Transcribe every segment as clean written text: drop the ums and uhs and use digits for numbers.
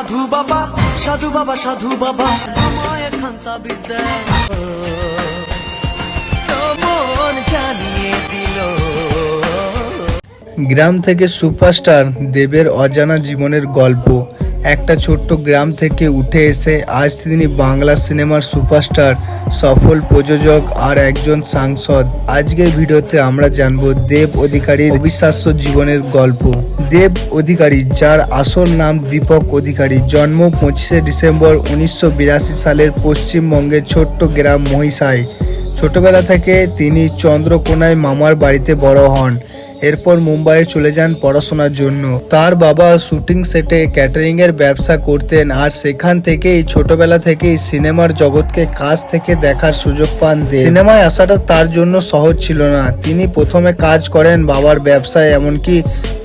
সাধু বাবা সাধু বাবা সাধু বাবা আমায় খান্তা বিদ্যা মন জানিয়ে দিল। গ্রাম থেকে সুপারস্টার দেবের অজানা জীবনের গল্প। একটা ছোট্ট গ্রাম থেকে উঠে এসে আজ তিনি বাংলা সিনেমার সুপারস্টার, সফল প্রযোজক আর একজন সাংসদ। আজকের ভিডিওতে আমরা জানবো দেব অধিকারীর অবিশ্বাস্য জীবনের গল্প। দেব অধিকারী, যার আসল নাম দীপক অধিকারী, জন্ম 25শে ডিসেম্বর 1982 সালের পশ্চিমবঙ্গের ছোট্ট গ্রাম মহিষায়। ছোটবেলা থেকে তিনি চন্দ্রকোনায় মামার বাড়িতে বড় হন। এরপর মুম্বাইয়ে চলে যান পড়াশোনার জন্য। তার বাবা শুটিং সেটে ক্যাটারিং এর ব্যবসা করতেন আর সেখান থেকেই ছোটবেলা থেকেই সিনেমার জগৎকে কাছ থেকে দেখার সুযোগ পান দেব। সিনেমায় আসাটা তার জন্য সহজ ছিল না। তিনি প্রথমে কাজ করেন বাবার ব্যবসায়, এমনকি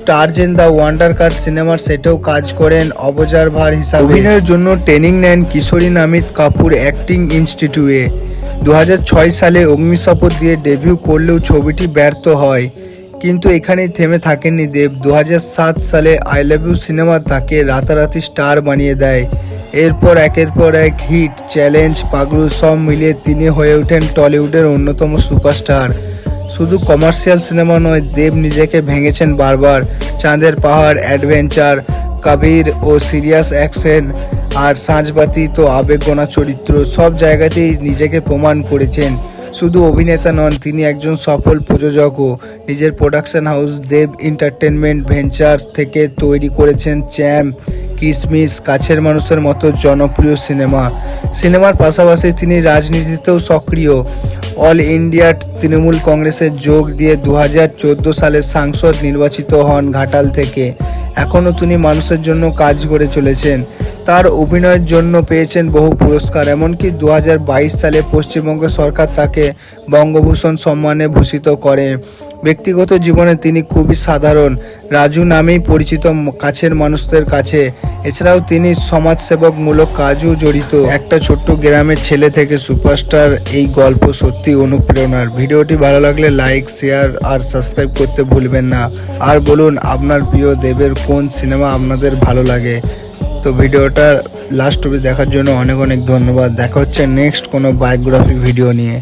টার্জেন দ্য ওয়ান্ডার কার সিনেমার সেটেও কাজ করেন অবজারভার হিসাবে। অভিনয়ের জন্য ট্রেনিং নেন কিশোরী নামিত কাপুর অ্যাক্টিং ইনস্টিটিউটে। 2006 সালে অগ্নিশপথ দিয়ে ডেবিউ করলেও ছবিটি ব্যর্থ হয়, কিন্তু এখানেই থেমে থাকেননি দেব। 2007 সালে আই লাভ ইউ সিনেমা তাকে রাতারাতি স্টার বানিয়ে দেয়। এরপর একের পর এক হিট, চ্যালেঞ্জ, পাগলু সব মিলিয়ে তিনি হয়ে ওঠেন টলিউডের অন্যতম সুপারস্টার। শুধু কমার্শিয়াল সিনেমা নয়, দেব নিজেকে ভেঙেছেন বারবার। চাঁদের পাহাড়, অ্যাডভেঞ্চার, কবির ও সিরিয়াস অ্যাকশন, আর সাঁঝবাতি তো আবেগগোনা চরিত্র। সব জায়গাতেই নিজেকে প্রমাণ করেছেন। শুধু অভিনেতা নন, তিনি একজন সফল প্রযোজকও। নিজের প্রোডাকশন হাউস দেব এন্টারটেনমেন্ট ভেঞ্চার থেকে তৈরি করেছেন চ্যাম্প, কিসমিস, কাছের মানুষের মতো জনপ্রিয় সিনেমার পাশাপাশি তিনি রাজনীতিতেও সক্রিয়। অল ইন্ডিয়া তৃণমূল কংগ্রেসে যোগ দিয়ে 2014 সালে সাংসদ নির্বাচিত হন ঘাটাল থেকে। এখনও তিনি মানুষের জন্য কাজ করে চলেছেন। তার অভিনয়ের জন্য পেয়েছেন বহু পুরস্কার, এমনকি 2022 সালে পশ্চিমবঙ্গ সরকার তাকে বঙ্গভূষণ সম্মানে ভূষিত করে। ব্যক্তিগত জীবনে তিনি খুবই সাধারণ, রাজু নামেই পরিচিত কাছের মানুষদের কাছে। এছাড়াও তিনি সমাজসেবকমূলক কাজও জড়িত। একটা ছোট্ট গ্রামের ছেলে থেকে সুপারস্টার, এই গল্প সত্যি অনুপ্রেরণার। ভিডিওটি ভালো লাগলে লাইক, শেয়ার আর সাবস্ক্রাইব করতে ভুলবেন না। আর বলুন আপনার প্রিয় দেবের কোন সিনেমা আপনাদের ভালো লাগে। তো ভিডিওটা লাস্ট অবধি দেখার জন্য অনেক অনেক ধন্যবাদ। দেখা হচ্ছে নেক্সট কোনো বায়োগ্রাফি ভিডিও নিয়ে।